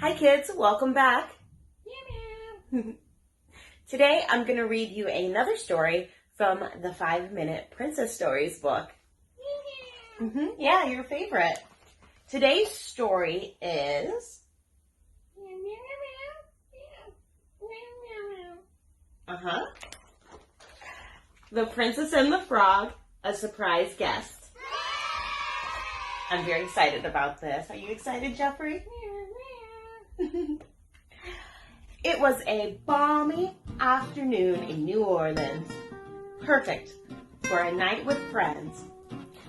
Hi kids, welcome back. Today I'm going to read you another story from the 5-Minute Princess Stories book. Yeah, your favorite. Today's story is The Princess and the Frog, a Surprise Guest. I'm very excited about this. Are you excited, Jeffrey? It was a balmy afternoon in New Orleans. Perfect for a night with friends.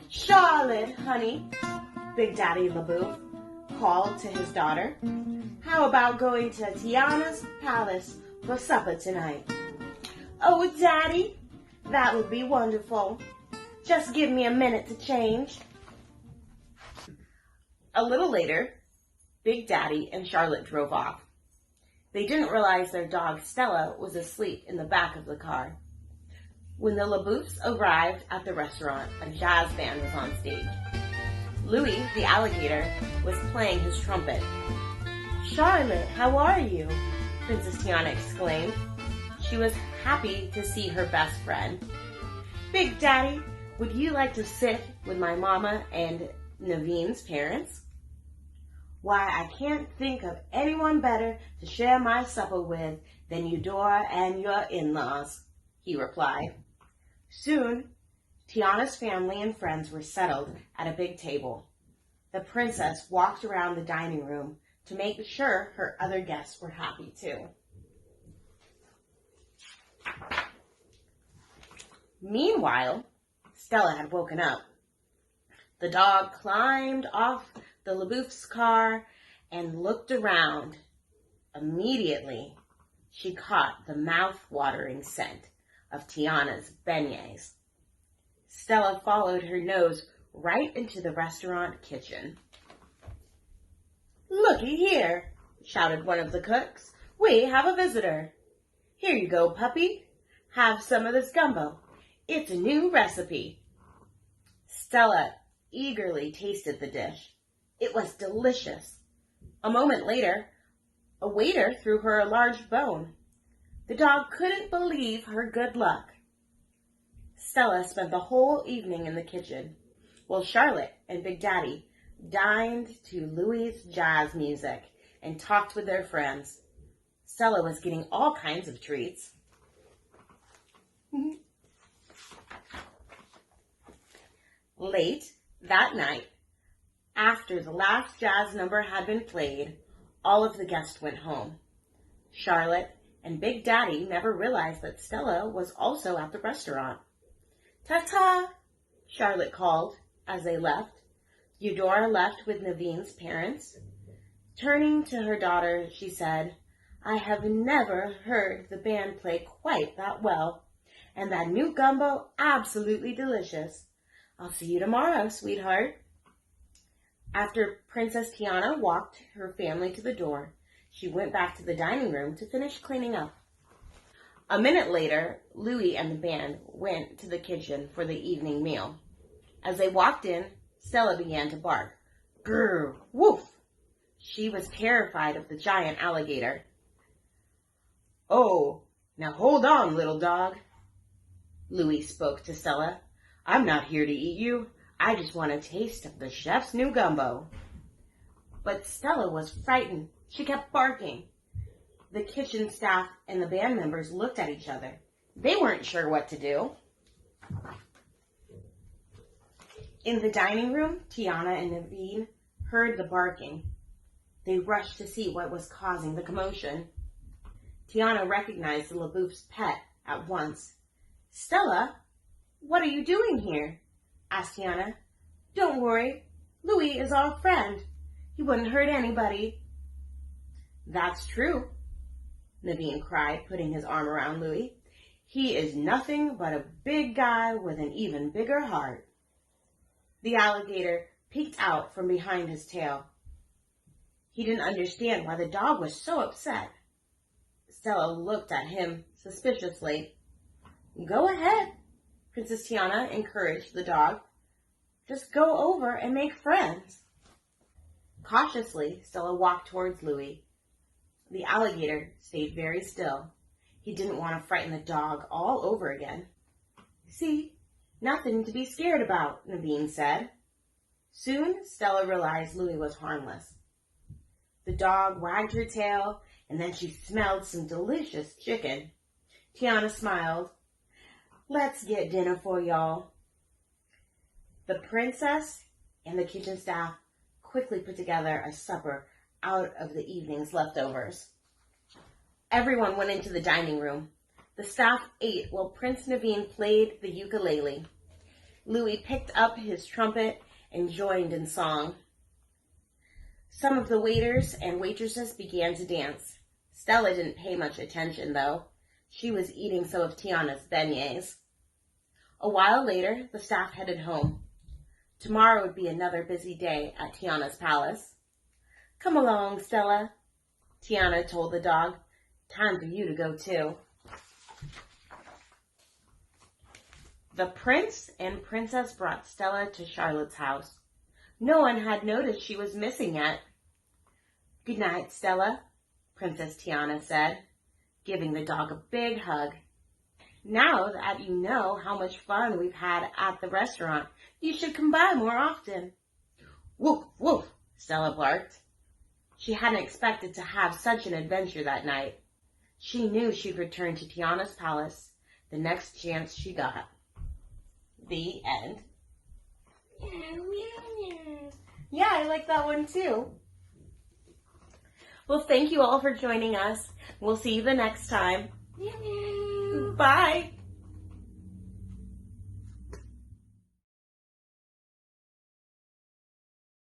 Charlotte, honey, Big Daddy LaBeouf called to his daughter. How about going to Tiana's palace for supper tonight? Oh, Daddy, that would be wonderful. Just give me a minute to change. A little later, Big Daddy and Charlotte drove off. They didn't realize their dog Stella was asleep in the back of the car. When the LaBeoufs arrived at the restaurant, a jazz band was on stage. Louis, the alligator, was playing his trumpet. "Charlotte, how are you?" Princess Tiana exclaimed. She was happy to see her best friend. "Big Daddy, would you like to sit with my mama and Naveen's parents?" "Why, I can't think of anyone better to share my supper with than Eudora and your in-laws," he replied. Soon, Tiana's family and friends were settled at a big table. The princess walked around the dining room to make sure her other guests were happy too. Meanwhile, Stella had woken up. The dog climbed off the LaBeouf's car and looked around. Immediately, she caught the mouth-watering scent of Tiana's beignets. Stella followed her nose right into the restaurant kitchen. "Looky here," shouted one of the cooks. "We have a visitor. Here you go, puppy. Have some of this gumbo. It's a new recipe." Stella eagerly tasted the dish. It was delicious. A moment later, a waiter threw her a large bone. The dog couldn't believe her good luck. Stella spent the whole evening in the kitchen, while Charlotte and Big Daddy dined to Louis' jazz music and talked with their friends. Stella was getting all kinds of treats. Late that night, after the last jazz number had been played, all of the guests went home. Charlotte and Big Daddy never realized that Stella was also at the restaurant. "Ta-ta," Charlotte called as they left. Eudora left with Naveen's parents. Turning to her daughter, she said, "I have never heard the band play quite that well, and that new gumbo absolutely delicious. I'll see you tomorrow, sweetheart." After Princess Tiana walked her family to the door, she went back to the dining room to finish cleaning up. A minute later, Louis and the band went to the kitchen for the evening meal. As they walked in, Stella began to bark. Grr, woof! She was terrified of the giant alligator. "Oh, now hold on, little dog," Louis spoke to Stella. "I'm not here to eat you. I just want a taste of the chef's new gumbo." But Stella was frightened. She kept barking. The kitchen staff and the band members looked at each other. They weren't sure what to do. In the dining room, Tiana and Naveen heard the barking. They rushed to see what was causing the commotion. Tiana recognized the LaBeouf's pet at once. "Stella, what are you doing here?" asked Tiana. "Don't worry. Louis is our friend. He wouldn't hurt anybody." "That's true," Naveen cried, putting his arm around Louis. "He is nothing but a big guy with an even bigger heart." The alligator peeked out from behind his tail. He didn't understand why the dog was so upset. Stella looked at him suspiciously. "Go ahead," Princess Tiana encouraged the dog. "Just go over and make friends." Cautiously, Stella walked towards Louie. The alligator stayed very still. He didn't want to frighten the dog all over again. "See, nothing to be scared about," Naveen said. Soon, Stella realized Louie was harmless. The dog wagged her tail, and then she smelled some delicious chicken. Tiana smiled. "Let's get dinner for y'all." The princess and the kitchen staff quickly put together a supper out of the evening's leftovers. Everyone went into the dining room. The staff ate while Prince Naveen played the ukulele. Louis picked up his trumpet and joined in song. Some of the waiters and waitresses began to dance. Stella didn't pay much attention, though. She was eating some of Tiana's beignets. A while later, the staff headed home. Tomorrow would be another busy day at Tiana's palace. "Come along, Stella," Tiana told the dog. "Time for you to go, too." The prince and princess brought Stella to Charlotte's house. No one had noticed she was missing yet. "Good night, Stella," Princess Tiana said, giving the dog a big hug. "Now that you know how much fun we've had at the restaurant, you should come by more often." "Woof, woof," Stella barked. She hadn't expected to have such an adventure that night. She knew she'd return to Tiana's palace the next chance she got. The end. Yeah, I like that one too. Well, thank you all for joining us. We'll see you the next time. Bye.